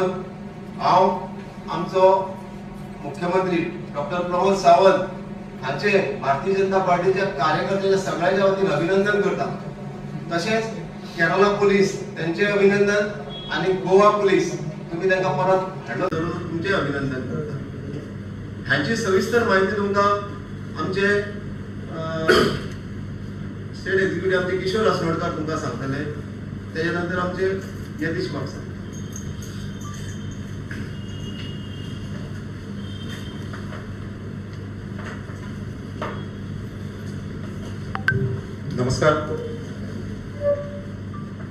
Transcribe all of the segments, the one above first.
लागून हांव आमचो मुख्यमंत्री डॉक्टर प्रमोद सावंत हांचे भारतीय जनता पार्टीच्या कार्यकर्त्यांच्या सगळ्यांच्या वतीन अभिनंदन करता। तशेंच केरला पुलीस त्यांचे अभिनंदन आणि गोवा पुलीस तुम्ही त्यांना परत हाडलो धरून तुमचे अभिनंदन करता। ह्याची सविस्तर माहिती तुमकां आमचे स्टेट एक्झिक्युटिव्ह आमचे किशोर असनोडकर तुमकां सांगतले, त्याच्या नंतर आमचे यतीश म्हापसा। नमस्कार।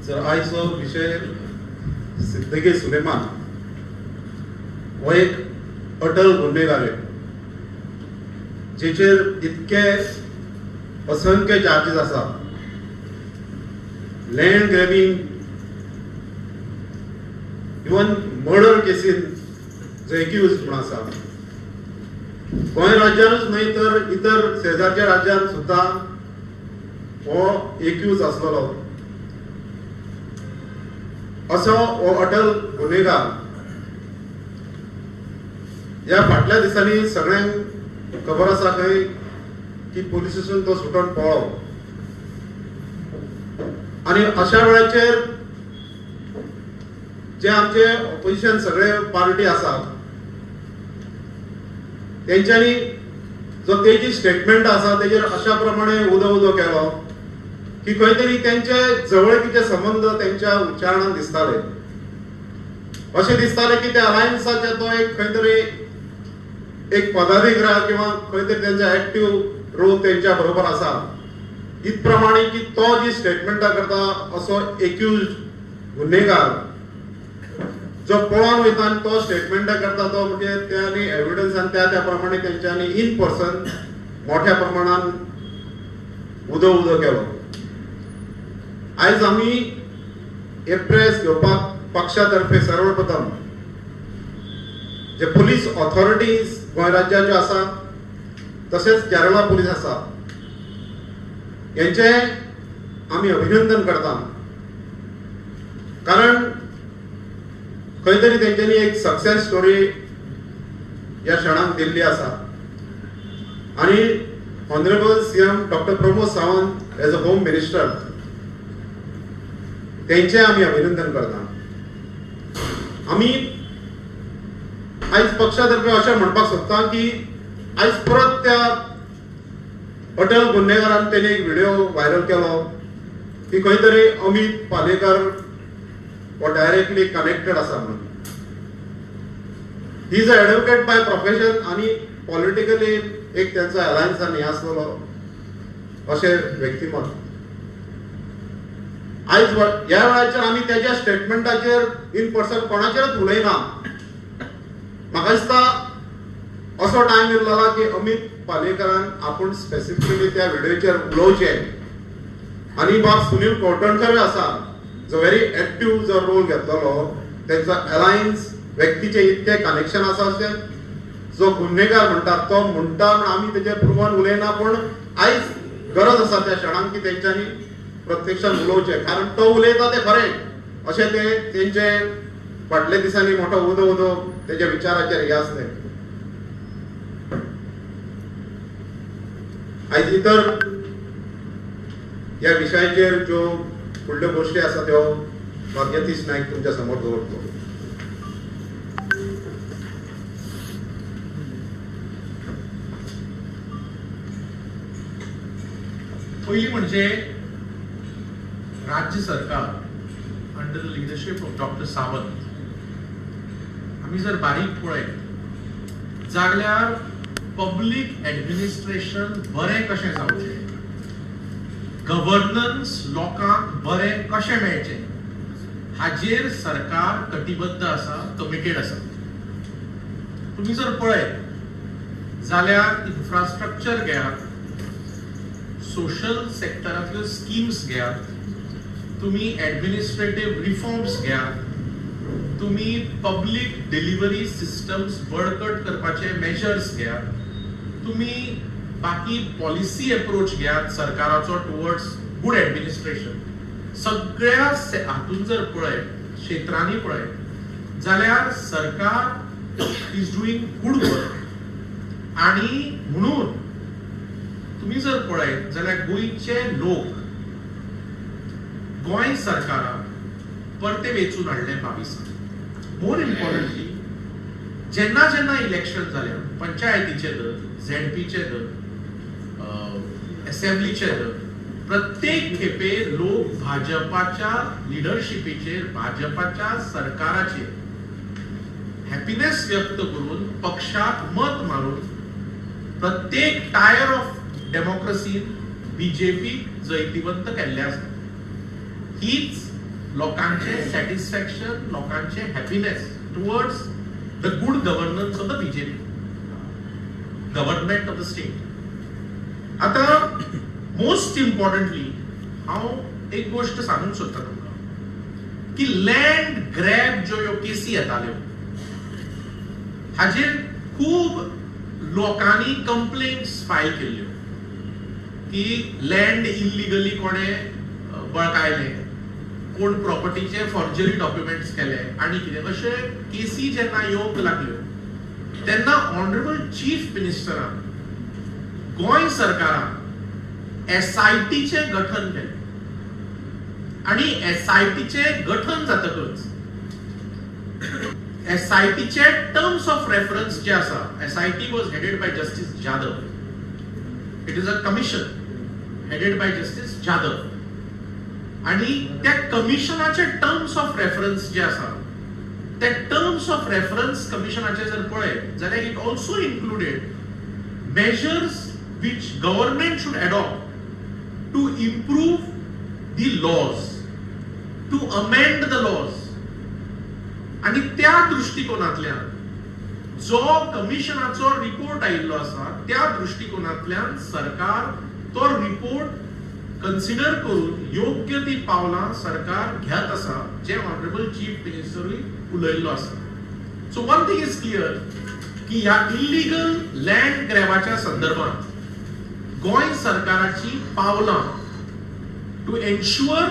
जर आयचो विषय सिद्दीकी सुलेमान हो एक अटल गुन्हेगार आहे, जेचेर इतके असंख्य चार्जीस आसा। Land grabbing, even murder casein जो एक्यूज म्हणून आसा। गोंय राज्यानूच न्हय तर इतर शेजारच्या राज्यांत सुद्धा हो एक्यूज आसलो। असो हो अटल गुन्हेगार ह्या फाटल्या दिसांनी सगळ्यांक खबर आसा खंय की पुलिसेसून तो सुटून पळो, आणि अशा वेळाचेर जे आमचे ऑपोजिशन सगळे पार्टी आसात तेंच्यांनी जो तेजी स्टेटमेंट आसा तेजेर अशा प्रमाणे उदो केलो की खंय तरी तेंचे जवळकीचे संबंध तेंच्या उच्चारणान दिसताले। अशें दिसताले की ते अलायन्साचे तो एक खंय तरी एक पदाधिकारी किंवा खंय तरी तेंचा एक्टिव्ह रोल तेंच्या बरोबर आसा। इत प्रमाणे की तो जी स्टेटमेंटा करता असो एक्यूज गुन्हेगार जो पळोवन वयता आनी तो स्टेटमेंटा करता तो म्हणजे त्यांनी एविडन्स आनी त्या प्रमाणे तेंच्यांनी इन पर्सन मोठ्या प्रमाणान उदो केलो। आयज आमी हे प्रेस घेवपाक पक्षातर्फे सर्वप्रथम जे पुलीस ऑथॉरिटीज गोंय राज्याच्यो आसा तसेच केरला पुलीस आसा यांचे आमी अभिनंदन करता, कारण खंय तरी तेंच्यांनी एक सक्सेस स्टोरी या क्षणाक दिल्ली आसा। आणि honourable CM doctor Pramod Sawant as a home minister तेंचे आमी अभिनंदन करता। आमी आयज पक्षातर्फे अशें म्हणपाक सोदता की आयज परत त्या अटल गुन्हेगारान तेणे एक व्हिडिओ व्हायरल केलो की खंय तरी अमित पालेकर हो डायरेक्टली कनेक्टेड आसा म्हणून। He is a advocate by profession आणि पॉलिटिकली एक त्यांचा अलायन्सान हे आसलो अशें व्यक्तिमत। आयज ह्या वेळाचेर आमी त्याच्या स्टेटमेंटाचेर इन पर्सन कोणाचेरच उलयना। म्हाका दिसता असो टायम येयलो की अमित पालेकरान आपूण स्पेसिफिकली त्या व्हिडिओचेर उलोवचें। आणि बाब सुनील कोटणकर आसा जो व्हेरी एक्टिव्ह जो रोल घेतलो, त्यांचा अलायन्स व्यक्तीचे इतके कनेक्शन आसा अशें जो गुन्हेगार म्हणटा तो म्हणटा म्हण आमी तेजेर प्रूव्हन उलयना, पण आयज गरज आसा त्या क्षणाक की तेंच्यांनी प्रत्यक्षान उलोवचें, कारण तो उलयता ते खरें अशें ते तेंचे फाटल्या दिसांनी मोठो उदो तेच्या विचाराचेर हे आसले। आयज इतर या विशयाचेर ज्यो फुडल्यो गोष्टी आसा त्यो यतीश नायक तुमच्या समोर दवरतो। पहिली म्हणजे राज्य सरकार under the leadership of doctor Sawant आम्ही जर बारीक पळयत जाल्यार पब्लिक एडमिनिस्ट्रेशन बरें कशें जावचें, गव्हर्नन्स लोकांक बरें कशें मेळचें हाजेर सरकार कटिबद्ध आसा, कमिटेड आसा। तुम्ही जर पळयत जाल्यार इन्फ्रास्ट्रक्चर घेयात, सोशल सेक्टरांतल्यो स्कीम्स घेयात, तुम्ही एडमिनिस्ट्रेटिव्ह रिफॉर्म्स घेयात, तुम्ही पब्लिक डिलिव्हरी सिस्टम्स बळकट करपाचे मेजर्स घेयात, तुम्ही बाकी पॉलिसी अप्रोच घेयात सरकाराचो टुवर्ड्स गुड एडमिनिस्ट्रेशन, सगळ्या हातून जर पळयत क्षेत्रांनी पळयत जाल्यार सरकार इज डुईंग गुड वर्क आणि म्हणून तुम्ही जर पळयत जाल्यार गोंयचे लोक गोंय सरकाराक परते वेचून हाडले 22 मोर इम्पॉर्टंटली जेन्ना जेन्ना इलेक्शन जालें पंचायतीचे दर झेडपीचे दर असेंब्लीचे दर प्रत्येक खेपे लोक भाजपाच्या लिडरशिपीचेर भाजपाच्या सरकाराचेर हॅपीनेस व्यक्त करून पक्षाक मत मारून प्रत्येक टायर ऑफ डेमोक्रेसीन बीजेपी जैतिवंत केल्ले आसा हीच लोकांचे सॅटिस्फॅक्शन लोकांचे happiness towards the good governance of the BJP government of the state. आता मोस्ट इम्पॉर्टंटली हांव एक गोष्ट सांगूंक सोदता तुमकां की लँड ग्रॅब ज्यो ह्यो केसी येताल्यो हाजेर खूब लोकांनी कंप्लेंट्स फायल केल्ल्यो की लँड इल्लिगली कोणे बळकायले कोण प्रॉपर्टीचे फॉर्जरी डॉक्युमेंट्स केले आणि कितें अशे केसी जेन्ना येवंक लागल्यो तेन्ना ऑनरेबल चीफ मिनिस्टरान गोंय सरकारान SITचे गठन केले आणि SITचे गठन जातकच SITचे टर्म्स ऑफ रेफरन्स जे आसा SIT was headed by justice Jadhav. It is a commission headed by justice Jadhav आणि त्या कमिशनाचे टर्म्स ऑफ रेफरन्स जे आसा त्या टर्म्स ऑफ रेफरन्स कमिशनाचे जर पळयत जाल्यार it also included measures which government should adopt to improve the laws, to amend the laws. आणि त्या दृष्टिकोनातल्यान जो कमिशनाचो रिपोर्ट आयिल्लो आसा त्या दृष्टिकोनातल्यान सरकार तो रिपोर्ट कन्सिडर करून योग्य ती पावलां सरकार घेत आसा जे ऑनरेबल चीफ मिनिस्टरूय उलयल्लो आसा. So one thing is clear की ह्या इल्लीगल लँड ग्रॅबाच्या संदर्भात गोंय सरकाराची पावलां to ensure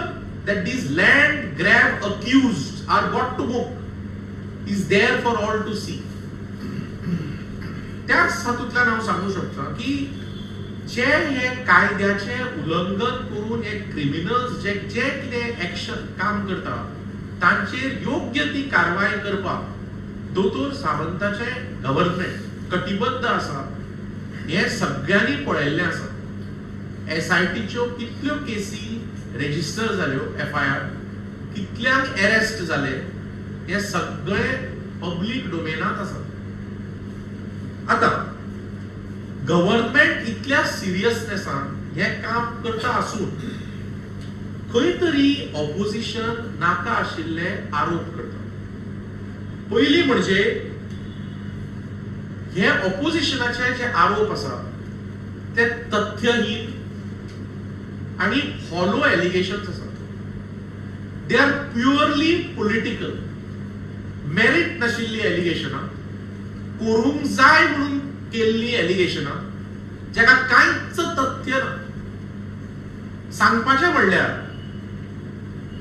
that these land grab accused are got to book is there for all to see. त्याच हातूंतल्यान हांव सांगू शकता की जे हे कायद्याचे उल्लंघन करून हे क्रिमिनल्स जे जे कितें एक्शन काम करता तांचेर योग्य ती कारवाय करपाक दोतोर सावंताचे गव्हर्नमेंट कटिबद्ध आसा हे सगळ्यांनी पळयल्लें आसा. SITच्यो कितल्यो केसी रेजिस्टर जाल्यो FIR कितल्यांक अरेस्ट जाले हे सगळे पब्लिक डोमेनात आसा. आता गव्हर्नमेंट इतल्या सिरियसनेसान हे काम करता आसून खंय तरी ऑपोजिशन नाका आशिल्ले आरोप करता. पयली म्हणजे हे ऑपोजिशनाचे जे आरोप आसा ते तथ्यहीन आणि हॉलो एलिगेशन्स आसा. They are purely political merit नाशिल्ली एलिगेशनां करूंक जाय म्हणून केल्ली एलिगेशनां जाका कांयच तथ्य ना. सांगपाचें म्हणल्यार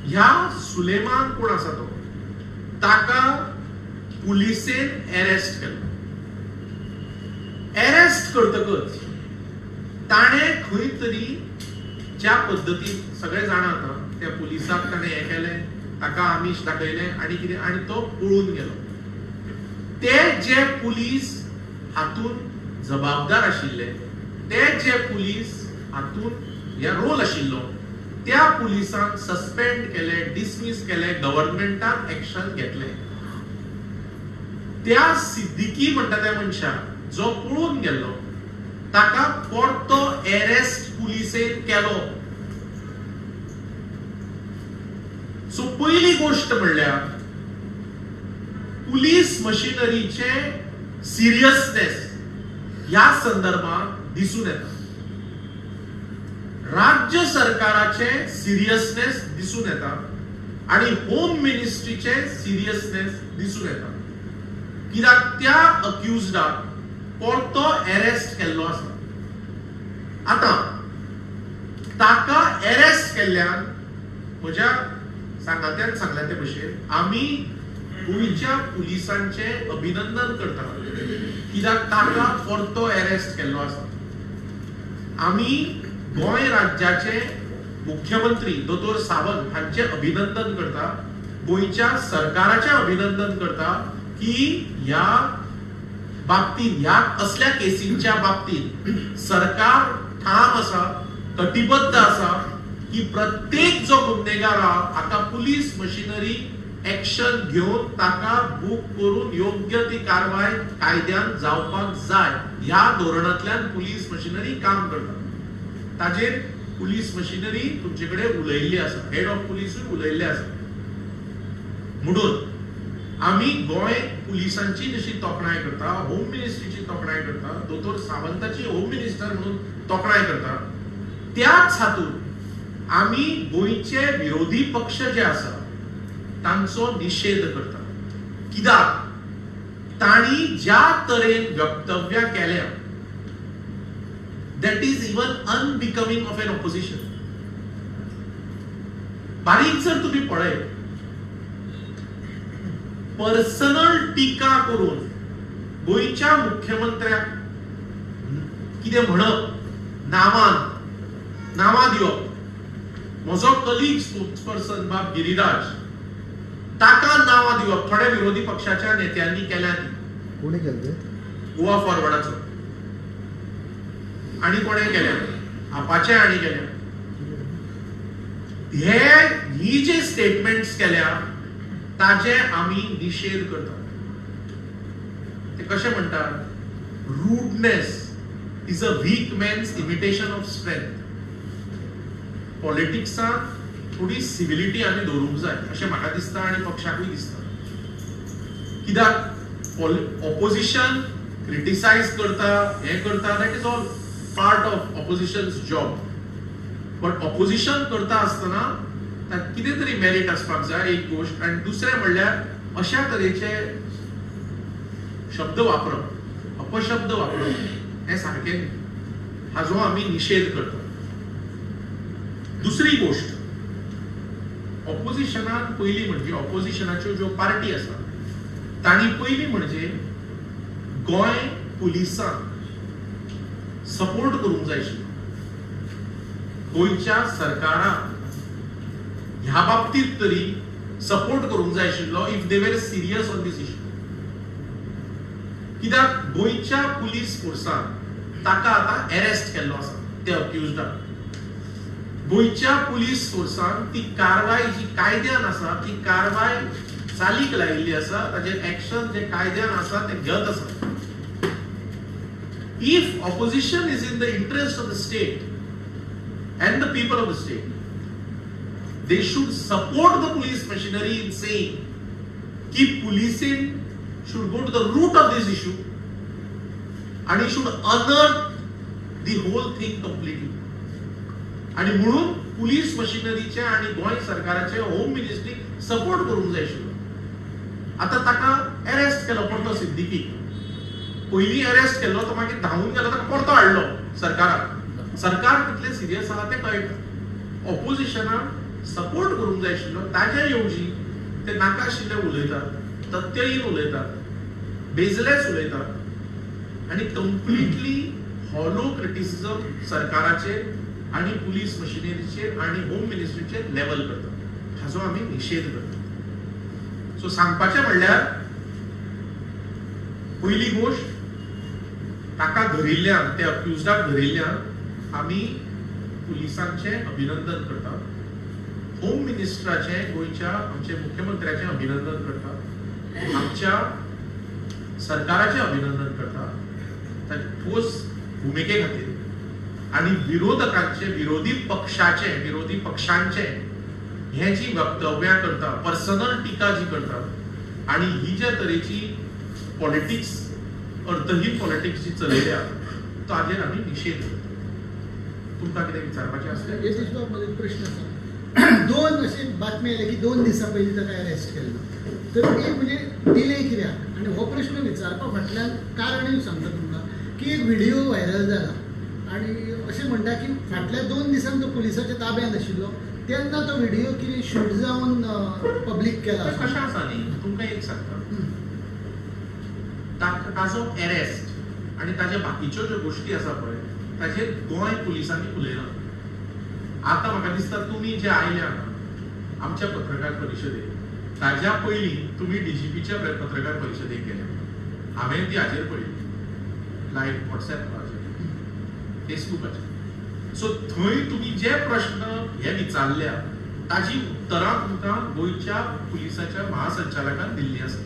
ह्या सुलेमान कोण आसा तो ताका पुलिसेन अरेस्ट केलो. अरेस्ट करतकच ताणे खंय तरी ज्या पद्धतीन सगळे जाणात त्या पुलिसाक ताणे हे केलें ताका आमिष दाखयलें आणि कितें आणि तो पळून गेलो. ते जे पुलीस हातून जबाबदार आशिल्ले ते जे पुलीस हातून ह्या रोल आशिल्लो त्या पुलिसांक सस्पेंड केले डिसमिस केले गव्हर्नमेंटान एक्शन घेतले. त्या सिद्दीकी म्हणटा त्या मनशाक जो पळून गेलो ताका परतो अरेस्ट पुलिसेन केलो. सो पहिली गोष्ट म्हणल्यार पुलीस मशिनरीचे सिरियसनेस ह्या संदर्भात दिसून येता. राज्य सरकाराचे सिरियसनेस दिसून येता आणि होम मिनिस्ट्रीचे सिरियसनेस दिसून येता. कित्याक त्या अक्युज्डाक परतो अरेस्ट केल्लो आसा. आता ताका अरेस्ट केल्ल्यान म्हज्या सांगात्यान सांगल्या ते भशेन आमी गोंयच्या पुलिसांचे अभिनंदन करता कित्याक ताका परतो अरेस्ट केल्लो आसा. आमी गोंय राज्याचे मुख्यमंत्री दोतोर सावंत हांचे अभिनंदन करता, गोंयच्या सरकाराचे अभिनंदन करता की ह्या बाबतीत ह्या असल्या केसींच्या बाबतीत सरकार ठाम आसा, कटिबद्ध आसा की प्रत्येक जो गुन्हेगार आहा आता पुलीस मशिनरी एक्शन घेऊन ताका बुक करून योग्य ती कारवाय कायद्यान जावपाक जाय ह्या धोरणांतल्यान पुलीस मशिनरी काम करता. ताजेर पुलीस मशिनरी तुमचे कडेन उलयल्ली आसा, हेड ऑफ पुलीसूय उलयल्ले आसा. म्हणून आमी गोंय पुलिसांची जशी तोखणाय करता, होम मिनिस्ट्रीची तोखणाय करता, दोतोर सावंताची होम मिनिस्टर म्हणून तोखणाय करता, त्याच हातून आमी गोंयचे विरोधी पक्ष जे आसा तांचो निषेध करता. कित्याक तांणी ज्या तरेन वक्तव्यां केल्या that is even unbecoming of an opposition. बारीक जर तुम्ही पळय पर्सनल टीका करून गोंयच्या मुख्यमंत्र्याक कितें म्हणप, नांवां दिवप. म्हजो कलीग स्पोक्सपर्सन बाब गिरीराज ताका नांवां दिवप थोड्या विरोधी पक्षाच्या नेत्यांनी केल्या ती. कोणी केले? गोवा फॉरवर्डाचो आणि कोणे केल्या, आपाचे आणि केल्या. ही जे स्टेटमेंट्स केल्या ताचे आमी निषेध करता. ते कशे म्हणटात, rudeness is a weak man's imitation of strength. पॉलिटिक्सांत थोडी सिव्हिलिटी आमी दवरूंक जाय अशें म्हाका दिसता आनी पक्षाकूय दिसता. कित्याक ऑपोजिशन क्रिटिसाइज करता, हे करता, that is all part of opposition's job. But opposition करता आसतना ताका कितें तरी मेरिट आसपाक जाय एक गोष्ट. आनी दुसरें म्हणल्यार अशा तरेचे शब्द वापरप, अपशब्द वापरप हे सारकें न्ही. हाजो आमी निषेध करता. दुसरी गोष्ट, ऑपोजिशनान पयली म्हणजे ऑपोजिशनाच्यो ज्यो पार्टी आसा तांणी पयली म्हणजे गोंय पुलिसांक सपोर्ट करूंक जाय आशिल्लो. गोंयच्या सरकाराक ह्या बाबतीत तरी सपोर्ट करूंक जाय आशिल्लो इफ दे वर सिरियस ऑन दिस इश्यू. कित्याक गोंयच्या पुलीस फोर्सान ताका आतां अरेस्ट केल्लो आसा ते अक्युज्डाक. गोंयच्या पुलीस फोर्सान ती कारवाय जी कायद्यान आसा ती कारवाय चालीक लायिल्ली आसा, ताजेर एक्शन जे कायद्यान आसा ते घेत आसा. If opposition is in the interest of the state and the people of the state, they should support the police machinery in saying that policing should go to the root of this issue and it should unearth the whole thing completely. आणि म्हणून police मशिनरीचे आणि गोंय सरकाराचे home ministry support करूंक जाय आशिल्लो. आता ताका arrest केलो परतो सिद्दीकी. पयली अरेस्ट केल्लो तो मागीर धांवून गेलो, ताका परतो हाडलो सरकाराक. सरकार कितले सिरियस आहा ते कळटा. ऑपोजिशनाक सपोर्ट करूंक जाय आशिल्लो, ताजे येवजी ते नाका आशिल्ले उलयतात, तथ्यहीन उलयतात, बेजलेस उलयतात आणि कंप्लिटली हॉलो क्रिटिसिझम सरकाराचे आणि पुलीस मशिनरीचे आणि होम मिनिस्ट्रीचे लेवल करतात. हाजो आमी निषेध करतात. सो सांगपाचें म्हणल्यार पयली गोष्ट, ताका धरिल्ल्यान, ते अक्युज्डाक धरिल्ल्यान आमी पुलिसांचे अभिनंदन करता. होम मिनिस्टराचे, गोंयच्या आमचे मुख्यमंत्र्याचे अभिनंदन करता. आमच्या सरकाराचे अभिनंदन करता ताचे ठोस भुमिके खातीर. आणि विरोधकांचे, विरोधी पक्षांचे हे जी वक्तव्यां करता, पर्सनल टिका जी करतात आणि ही ज्या तरेची पॉलिटिक्स, अर्थहीन पॉलिटिक्स जी चलयल्या ताजेर आमी निषेध करता. तुमकां कितें विचारपाचें आसलें? यशेश बाब, मला एक प्रश्न आसा. दोन अशी बातमी आयल्या की 2 दिसां पयलीं ताका अरेस्ट केल्लो. तर एक म्हणजे डिले कित्याक, आनी हो प्रश्न विचारपा फाटल्यान कारणूय सांगता तुमकां की एक व्हिडिओ व्हायरल जाला आणि अशें म्हणटा की फाटल्या 2 दिसांक तो पुलिसाच्या ताब्यांत आशिल्लो तेन्ना तो व्हिडिओ कितें शूट जावन पब्लीक केला तर कशें आसा न्ही तुमकां एक सांगता ताजो अरेस्ट आनी ताज्या बाकीच्यो ज्यो गोश्टी आसा पळय ताचेर गोंय पुलिसांनी उलयना. आतां म्हाका दिसता तुमी जे आयल्या आमच्या पत्रकार परिशदेक ताज्या पयलीं तुमी DGPच्या पत्रकार परिशदेक गेल्या. हांवें ती हाजेर पळयली लायव्ह WhatsApp फेसबुकाचेर. सो थंय तुमी जे प्रश्न हे विचारल्या ताजी उत्तरां तुमकां गोंयच्या पुलिसाच्या महासंचालकान दिल्ली आसा.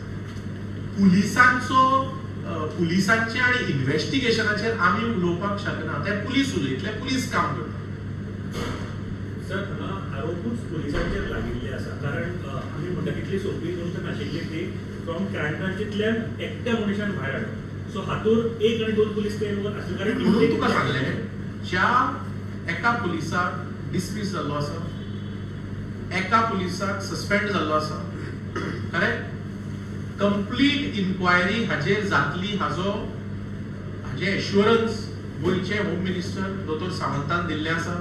पुलिसांचे आनी इन्व्हेस्टिगेशनाचेर आमी उलोवपाक शकना. ते पुलीस उलयतले, पुलीस काम करता. सर आरोपूच पुलिसांचेर लागिल्ले आसा कारण आमी म्हणटा तितली सोंपी गोश्ट नाशिल्ली ती फ्रॉम क्रायम एकट्या मनशान भायर हाडप. सो हातूंत 1 आनी 2 पुलीस पेनवर आसले कारण म्हणून तुका सांगले ज्या एका पुलिसाक डिसमीस जाल्लो आसा, एका पुलिसाक सस्पेंड जाल्लो आसा, करेक्ट, कंप्लीट इन्क्वायरी हाजेर जातली हाजे एश्युरन्स गोंयचे होम मिनिस्टर दोतोर सावंतान दिल्ले आसा.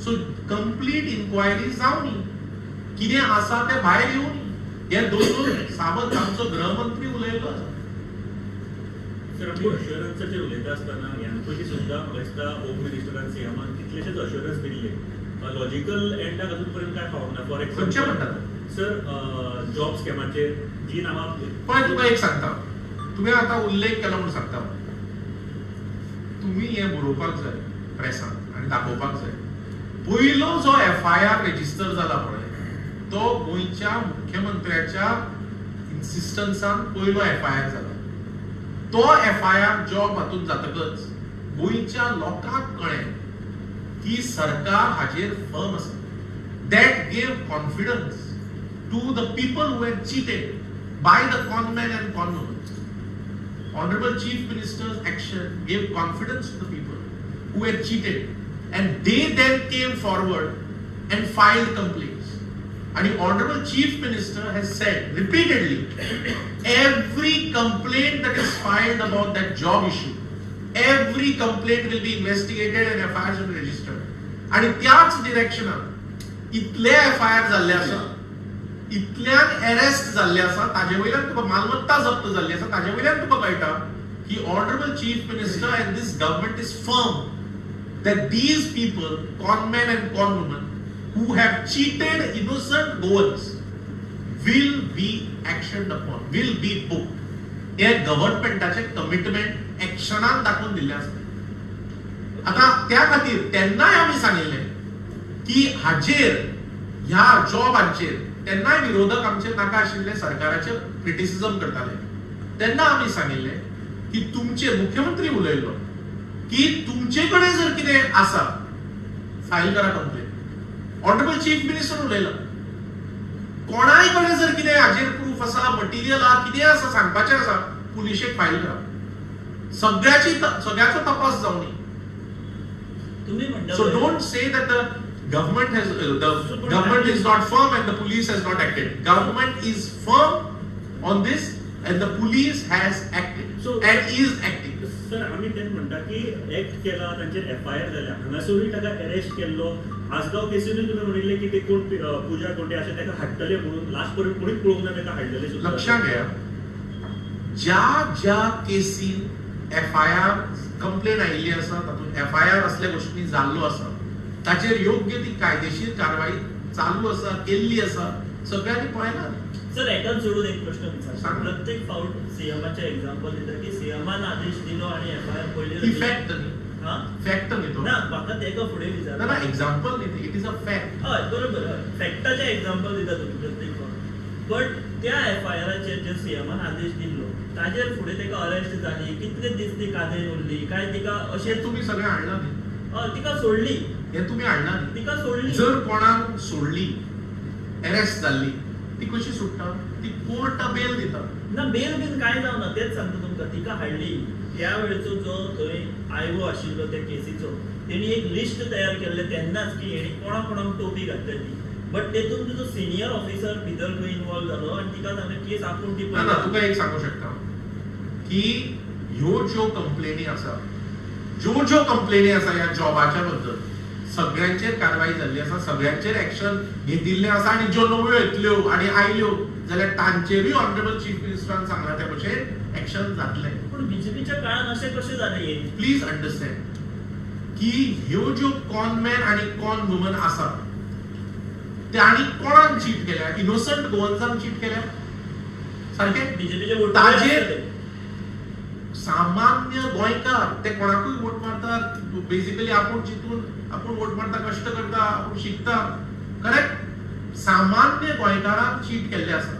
सो कंप्लीट इन्क्वायरी जावनी, कितें आसा ते भायर येवनी. हे दोतोर सावंत आमचो गृहमंत्री उलयलो आसा. सर आमी अश्युरन्साचेर उलयता आसतना ह्या पयलीं सुद्दां म्हाका दिसता होम मिनिस्टरान सीएमान कितलेशेच अश्युरन्स दिल्ले. लॉजिकल एंडाक अजून पर्यंत काय पावना. फॉर खंयचे एक्झाम्पल म्हणटात सर जॉब स्कॅमाचेर जी नांवां पण तुका एक सांगता, तुवें आतां उल्लेख केलो म्हणून सांगता, तुमी हें बरोवपाक जाय प्रेसांत आनी दाखोवपाक जाय. पयलो जो FIR रेजिस्टर जाला पळय तो गोंयच्या मुख्यमंत्र्याच्या इन्सिस्टन्सान पयलो FIR जाला. तो FIR जॉब हातूंत जातकच गोंयच्या लोकांक कळ्ळें की सरकार हाजेर फर्म आसा. That gave confidence to the people who had cheated by the conmen and conwomen. Honorable Chief Minister's action gave confidence to the people who had cheated, and they then came forward and filed complaints. And the Honorable Chief Minister has said repeatedly, every complaint that is filed about that job issue, every complaint will be investigated and FIRs will be registered. And त्याच डिरेक्शनात इतले FIR जाल्ले आसा, इतल्यान arrest जाल्ले आसा, ताजे वयल्यान तुका मालमत्ता जप्त जाल्ली आसा, ताजे वयल्यान तुका कळटा की honourable chief minister end this government is firm that these people, conmen and conwomen, who have cheated innocent Goans, will be actioned upon, will be booked. हे गव्हर्नमेंटाचे कमिटमेंट एक्शनान दाखवून दिल्ले आसा. आता त्या खातीर तेन्नाय आमी सांगिल्ले की हाजेर ह्या जॉबांचेर तेन्नाय विरोधक आमचे नाका आशिल्ले सरकाराचे क्रिटिसिजम करताले. तेन्ना आमी सांगिल्ले की तुमचे मुख्यमंत्री उलयलो की तुमचे कडेन जर कितें आसा फायल करा कंप्लेन. ऑनरेबल चीफ मिनिस्टर उलयला कोणाय कडेन जर कितें हाजेर प्रूफ आसा, मटिरियल आसा, कितें आसा सांगपाचें आसा, पुलिशेक फायल करा. सगळ्याचो तपास जावनी. So don't say that the government is not firm and the police has not acted. Government is firm on this and the police has acted and is acting. Sir आम्ही तेच म्हणटा की एक्ट केला तांचेर FIR जाल्या, हांगासरूय ताका arrest केल्लो. आसगांव केसीनूय तुमी म्हणिल्ले की ते कोण पुजा कोण अशें ताका हाडटले म्हणून लास्ट पर्यंत कोणीच पळोवंक ना ताका हाडलेले सुद्दां. लक्षात घ्या, ज्या केसीन FIR कंप्लेन आयिल्ली आसा तातूंत FIR असल्या गोष्टी जाल्लो आसा ताचेर योग्य ती कायदेशीर कारवाई चालू आसा, केल्ली आसा, सगळ्यांनी पळयला. सर एकाच जोडून एक प्रश्न विचारतो. सांग. प्रत्येक फावट सीएमाचे एक्झाम्पल दिता की सीएमान आदेश दिलो आणि FIR पयली ती फॅक्ट न्ही, हा फॅक्ट न्ही तो. ना म्हाका तेका फुडें विचार ना एक्झाम्पल न्ही, इट इज अ फॅक्ट. हय बरोबर, फॅक्टाचे एक्झाम्पल दिता तुम्ही प्रत्येक फावट. बट त्या FIRाचेर जे सीएमान आदेश दिल्लो ताजेर फुडें तेका अरेस्ट जाली, कितले दीस ती कादेन उरली, काय तिका अशें अशें तुम्ही सगळें हाडला न्ही, तिका सोडली, हे तुम्ही हाडला न्ही. तिका सोडली. जर कोणाक सोडली, अरेस्ट जाल्ली, ती कशी सुट्टा? ती कोर्ट बेल दिता. ना बेल बीन काय जावना, तेच सांगता तुमकां. तिका हाडली, त्या वेळेचो जो थंय आयओ आशिल्लो त्या केसीचो तेणी एक लिस्ट तयार केल्लें तेन्नाच की हेणी कोणा कोणाक टोपी घातली. बट तेतून तुजो सिनियर ऑफिसर भितर खंय इन्वॉल्व जालो आनी तिका सांगलें केस आपूण ती ना ना, तुका एक सांगू शकता की ह्यो ज्यो कंप्लेनी आसा ह्या जॉबाच्या बद्दल सगळ्यांचेर कारवाई जाल्ली आसा, सगळ्यांचेर एक्शन घेतिल्लें आसा आनी ज्यो नव्यो येतल्यो आनी आयल्यो जाल्यार तांचेरूय ऑनरेबल चीफ मिनिस्टरान सांगला त्या भशेन एक्शन जातलें. पण बीजेपीच्या काळात असे कसे झाले हे? प्लीज अंडरस्टँड की ह्यो ज्यो कॉनमॅन आणि कॉन वुमन आसा ते आनी कोणाक चीट केल्या? इनोसंट गोवन्सांक चीट केल्या सारकें? बीजेपीचे ताजेर सामान्य गोंयकार ते कोणाकूय वोट मारतात. बेसिकली आपण चिंतून आपण वोट मारता, कष्ट करता, आपण शिकता, करेक्ट? सामान्य गोंयकारांक चीट केल्ले आसा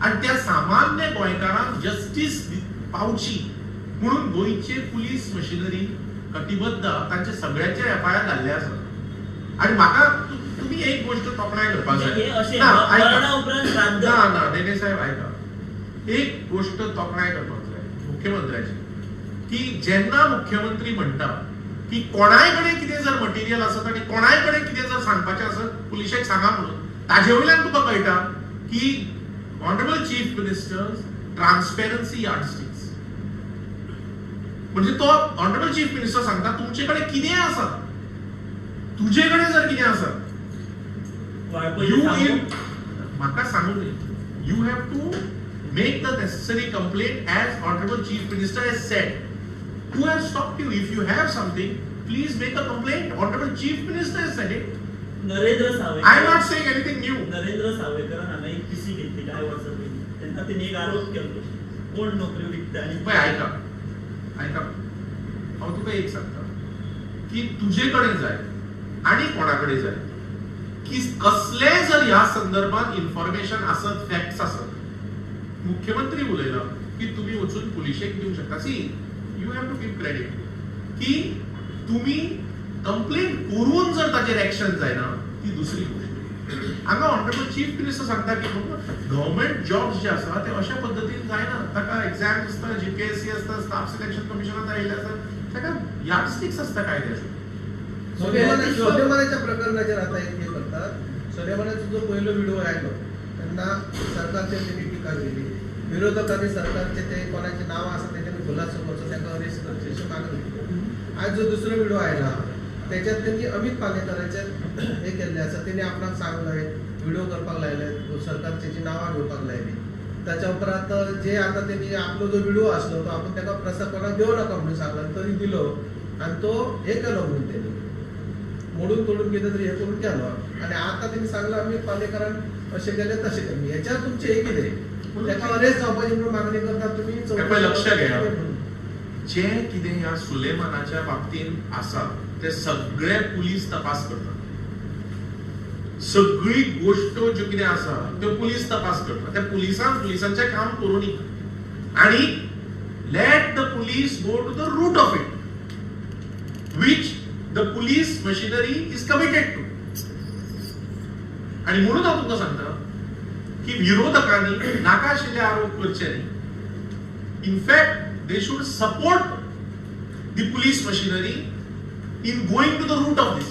आनी त्या सामान्य गोंयकारांक जस्टीस पावची म्हणून गोंयचे पुलीस मशिनरी कटिबद्ध तांचे सगळ्यांचेर एफआयआर घाल्ले आसा. आणि म्हाका तुम्ही एक गोष्ट तोखणाय करपाक हे अशे जाय. ना, ऐका. मरणा उपरांत श्राद्ध- ना नेने साहेब ऐका, एक गोष्ट तोखणाय करपाक जाय मुख्यमंत्र्याची, की जेन्ना मुख्यमंत्री म्हणटा की कोणाय कडेन कितें जर मटेरियल आसत आनी कोणाय कडेन कितें जर सांगपाचें आसत पुलिशेक सांगा म्हणून, ताजे वयल्यान तुका कळटा की ऑनरेबल चीफ मिनिस्टर्स ट्रान्सपेरन्सी यार्डस्टिक्स. म्हणजे तो ऑनरेबल चीफ मिनिस्टर सांगता तुमचे कडेन कितें आसा, तुजे कडेन जर कितें आसा वाळपय you सांगू. in म्हाका सांगू न्ही, you have to make the necessary complaint as honorable chief minister has said. Who has stopped you? If you have something, please make a complaint. Honorable chief minister has said it. Narendra I am Sawaikar not saying anything new. Narendra सावयकरान हांगा एक पिसी घेतली काय वर्सां पयलीं. तेन्ना तिने एक आरोप केलो कोण नोकरी विकता आनी पळय ऐका हांव तुका एक सांगता की तुजे कडेन जाय आनी कोणा कडेन जाय की कसले जर ह्या संदर्भात इन्फॉर्मेशन आसत, फॅक्ट्स आसत, मुख्यमंत्री उलयला की तुम्ही वचून पुलिशेक दिवंक शकता. See you have to give credit की तुम्ही कंप्लेंट करून जर ताचेर एक्शन जायना ती दुसरी गोष्ट. हांगा ऑनरेबल चीफ मिनिस्टर सांगता की गव्हर्नमेंट जॉब्स जे आसा ते अशा पद्दतीन जायना, ताका एक्झाम्स आसता, जीपीएससी आसता, स्टाफ सिलेक्शन कमिशनात आयिल्ले आसता, ताका यार्डस्टिक्स आसता कायद्याचे. सोनेमानाच्या प्रकरणाचेर आता एक हे करतात. सोनेमानाचो जो पहिलो व्हिडिओ आयलो तेन्ना सरकारचेर तेणी टिका केली, विरोधकांनी सरकारचे ते कोणाचे नाव आसा तेच्यानी खुलासो करचो, ताका अरेस्ट करची अशी मागणी केली. आज जो दुसरो व्हिडिओ आयला त्याच्यात त्यांनी अमित पालेकरांचे हे केल्ले आसा, तेणी आपणाक सांगलंय, व्हिडिओ करपाक लायले, सरकारची नावां घेवपाक लायली. त्याच्या उपरांत जे आता त्यांनी आपलो जो व्हिडिओ असलो तो आपण त्याला प्रसारणात देऊ नका म्हणून सांगला, तरी दिलो आणि तो हे केलो म्हणून त्यांनी मोडून तोडून कितें तरी हे करून केलो. आणि आता त्यांनी सांगलं अमित पालेकरान असे केले तसे केले. याच्यात तुमचे हे कितें त्याका अरेस्ट जावपाची म्हणून मागणी करतात तुम्ही. पण लक्ष घ्या, जे कितें ह्या सुलेमानाच्या बाबतीत आसा ते सगळे पुलीस तपास करतात. सगळी गोष्ट ज्यो कितें आसा त्यो पुलीस तपास करतात. त्या पुलिसांचें काम करूं दी आणि let the police go to the root of it which the police machinery is committed to. आणि म्हणून हांव तुमकां सांगता की विरोधकांनी नाका आशिल्ले आरोप करचे न्ही. In fact they should support the police machinery in going to the root of this.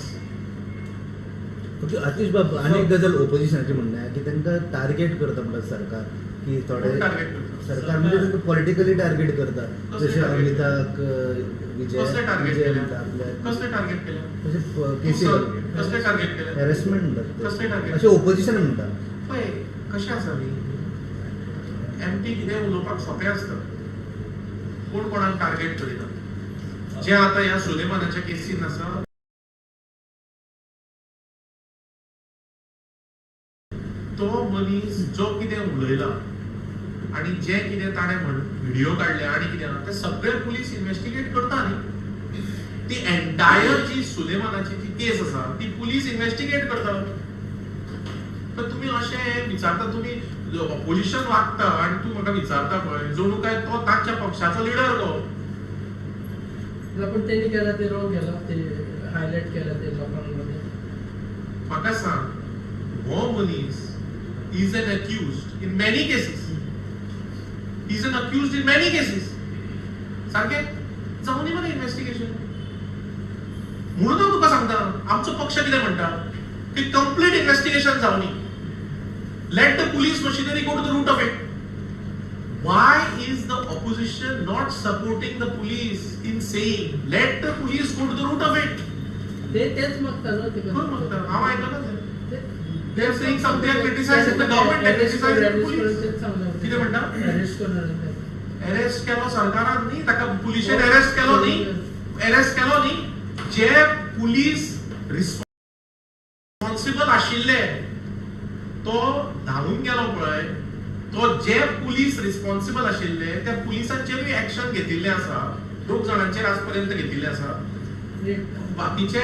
Okay Atish Babu, अनेक गजाल ओपोजिशनाचे म्हणणं आहे की त्यांना टार्गेट करता म्हणतात सरकार, की थोडे टार्गेट करता सरकार म्हणजे त्यांना पॉलिटिकली टार्गेट करतात. कसले जसे target? अमिताभ विजय कसले टार्गेट विजय केले? आपल्या कसले टार्गेट केले? तसे केसी कसले टार्गेट केले? हॅरेसमेंट म्हणतात कसले ते. target? असे ओपोजिशन म्हणतात. पळय कशें आसा न्ही, एमपी कितें उलोवपाक सोंपें आसता, कोण कोणाक टार्गेट करिना. जे आता ह्या सुलेमानाच्या केसीन आसा तो मनीस जो कितें उलयला आणि जे कितें ताणें व्हिडिओ काडले आणि कितें ते सगळे पुलीस इन्व्हेस्टिगेट करता न्ही. ती एंटायर जी सुलेमानाची जी केस आसा ती पुलीस इन्व्हेस्टिगेट करता. तर तुम्ही अशें विचारता, तुम्ही ऑपोजिशन वागता आणि तू म्हाका विचारता पळय जणू काय तो तांच्या पक्षाचो लिडर गो. पण त्यांनी केला ते रॉंग केला, ते हायलाइट केला ते लोकांमध्ये. म्हाका सांग, हो मनीस is an accused in many cases. Is an accused in many cases. सारखे जावनी मरे इन्व्हेस्टिगेशन. म्हणून हांव तुका सांगता, आमचो पक्ष कितें म्हणटा की कंप्लीट इन्व्हेस्टिगेशन जावनी. Let the police machinery go to the root of it. Why is the opposition not supporting the police in saying, let the police go to the root of it? तेच मागता ना ते कोण मागता? हांव आयकलां तें. ते- They are saying something and criticizing the government and criticizing the police. कितें म्हणटा? अरेस्ट करणार अरेस्ट केलो सरकारान न्ही, ताका पुलिशेन अरेस्ट केलो न्ही, अरेस्ट केलो न्ही. जे पुलीस रिस्पॉन्सिबल आशिल्ले तो धांवून गेलो पळय, तो जे पुलीस रिस्पॉन्सिबल आशिल्ले त्या पुलिसांचेरूय एक्शन घेतिल्लें आसा, 2 जाणांचेर आज पर्यंत घेतिल्लें आसा. बाकीचे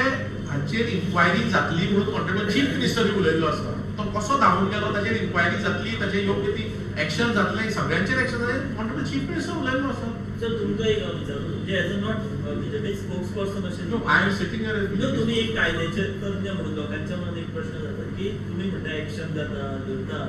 हांचेर इन्क्वायरी जातली म्हणून ऑनरेबल चीफ मिनिस्टरूय उलयल्लो आसा. तो कसो धांवून गेलो, ताचेर इन्क्वायरी जातली, ताचेर योग्य ती एक्शन जातलें, सगळ्यांचेर एक्शन जातलें, ऑनरेबल चीफ मिनिस्टर उलयल्लो आसा. सर तुमकां एक विचारतो, म्हणजे as a not BJP spokes person अशें No, I am sitting here as No, तुम्ही एक कायद्याचे तज्ञ म्हणून लोकांच्या मनात एक प्रश्न जाता की तुम्ही म्हणता एक्शन जाता धरता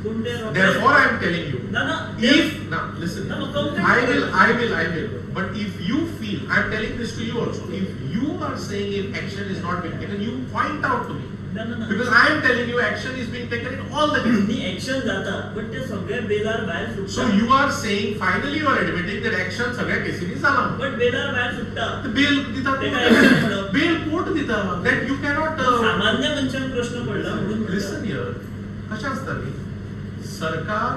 पूण ते Therefore, I am telling you. ना ना If now listen, No, come I will. But if you feel, I am telling this to you also. If you are saying if action is not being taken, you point out to me. ना ना Because I am telling you action is being taken in all the cases. नी action जाता but ते सगळे बेलार भायर So सुटता you are saying finally you are admitting that action सगळ्या केसींनी जाला. But बेलार भायर सुटता Bail दिता ते काय action म्हणप? bail court दिता. That you cannot. सामान्य मनशांक प्रश्न पडला म्हणून म्हणटा. Listen here. कशें आसता न्ही, सरकार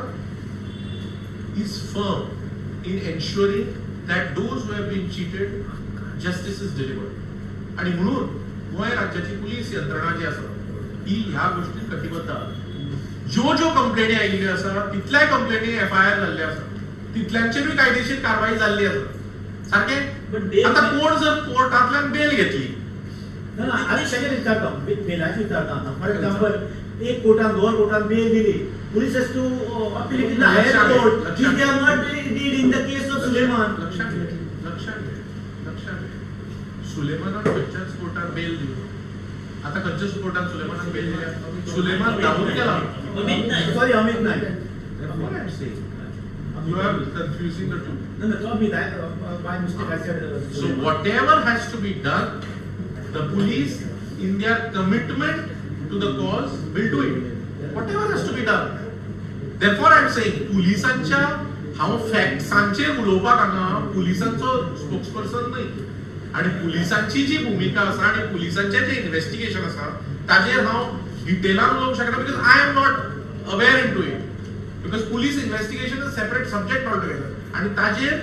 is firm in ensuring that those who have been cheated, justice is delivered. आणि म्हणून गोंय राज्याची पुलीस यंत्रणा जी आसा ही ह्या गोष्टीन कटिबद्ध आसा. ज्यो कंप्लेनी आयिल्ल्यो आसा तितल्याय कंप्लेनी FIR जाल्ल्यो आसा, तितल्यांचेरूय कायदेशीर कारवाई जाल्ली आसा. सारकें? But bail- आता कोण जर कोर्टांतल्यान बेल घेतली, आनी सेकंड विचारता बेलाची विचारता फॉर एग्जांपल एक कोर्टान 2 कोर्टान बेल दिली police has to appeal it in the higher court they are not did in the case of Suleman. लक्षात घे. सुलेमानान खंयच्याच कोर्टान बेल दिली. आता खंयच्याच कोर्टान सुलेमानान बेल दिल्या? सुलेमान धांवून गेला. Amit Naik. Sorry Amit Naik. Therefore I am saying, you are confusing the two. No, no, Amit by mistake I said So whatever has to be done, the police in their commitment to the cause will do it. Whatever has to be done. Therefore I am saying, पुलिसांच्या हांव फॅक्ट्सांचेर उलोवपाक हांगा पुलिसांचो spokesperson न्हय. आणि पुलिसांची जी भूमिका आसा आणि पुलिसांचे जे इन्व्हेस्टिगेशन आसा ताजेर हांव डिटेलान उलोवंक शकना, because I am not aware in to it. Because police investigation is separate subject all together. आणि ताजेर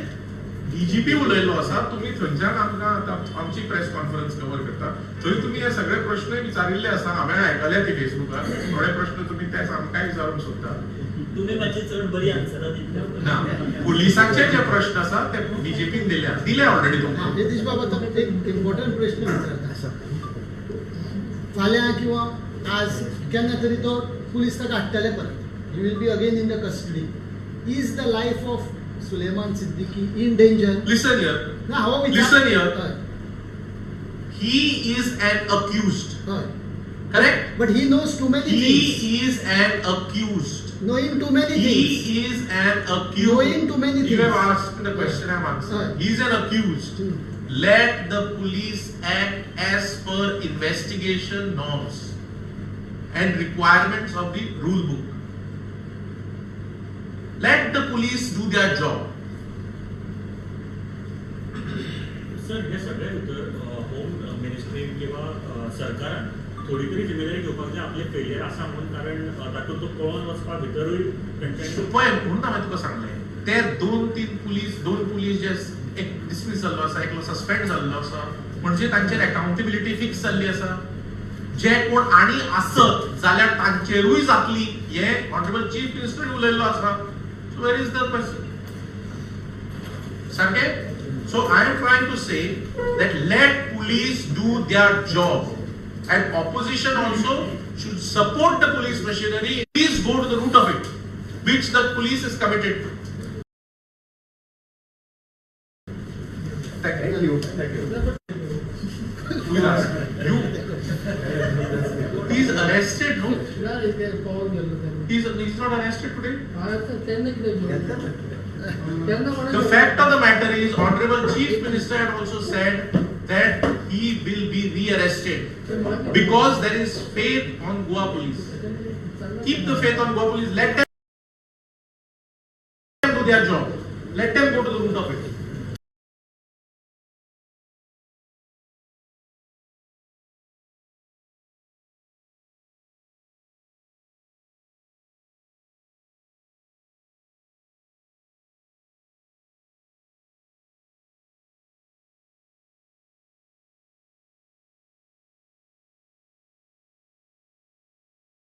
DGP उलयल्लो आसा. तुम्ही थंयच्यान आमकां आतां आमची प्रेस कॉन्फरन्स कव्हर करता, थंय तुमी हे सगळे प्रश्न विचारिल्ले आसा. हांवें आयकल्या ती फेसबुकार थोडे प्रश्न तुमी ते आमकांय विचारूंक सोदता. तुम्ही माझी चड बरी आन्सरां दिल्या. ना, पुलिसांचे जे प्रश्न आसा ते DGPन दिले ऑलरेडी तुमकां. नितीश बाबा आता एक इम्पॉर्टंट प्रश्न विचारता. फाल्यां किंवा आज केन्ना तरी तो पुलीस ताका हाडटले परत. He will be again in the custody. Is the life of Suleman Siddiqui in danger? Listen here. ना हांव Listen here. हय He is an accused. हय. Correct? But he knows too many things. He is an accused. Knowing too many things. He is an accused. Knowing too many You have things. asked the question I have answered. Right. He is an accused. Let the police act as per investigation norms and requirements of the rule book. Let the police do their job. Sir हे सगळ्या भितर home ministry किंवा सरकारान थोडी तरी जिम्मेदारी घेवपाक जाय आपले फेलियर आसा म्हणून, कारण तातूंत तो पळोवन वचपा भितरूय तेंच्यांनी पळय म्हणून हांवें तुका सांगलें ते 2-3 पुलीस जे एक डिसमीस जाल्लो आसा, एकलो सस्पेंड जाल्लो आसा, म्हणजे तांचेर अकाउंटेबिलिटी फिक्स जाल्ली आसा. जे कोण आनी आसत जाल्यार तांचेरूय जातली हे ऑनरेबल चीफ मिनिस्टर उलयल्लो आसा. So where is the question? सारकें? So I am trying to say that let police do their job, and opposition also should support the police machinery. Please go to the root of it, which the police is committed to. Thank you. Who is asking? You. He is arrested, no? पावून गेलो He is not arrested today. त्यांना कितें The fact of the matter is, Honorable Chief Minister had also said that he will be re-arrested because there is faith on Goa police. Keep the faith on Goa police. Let them do their job. Let them go to the root of it.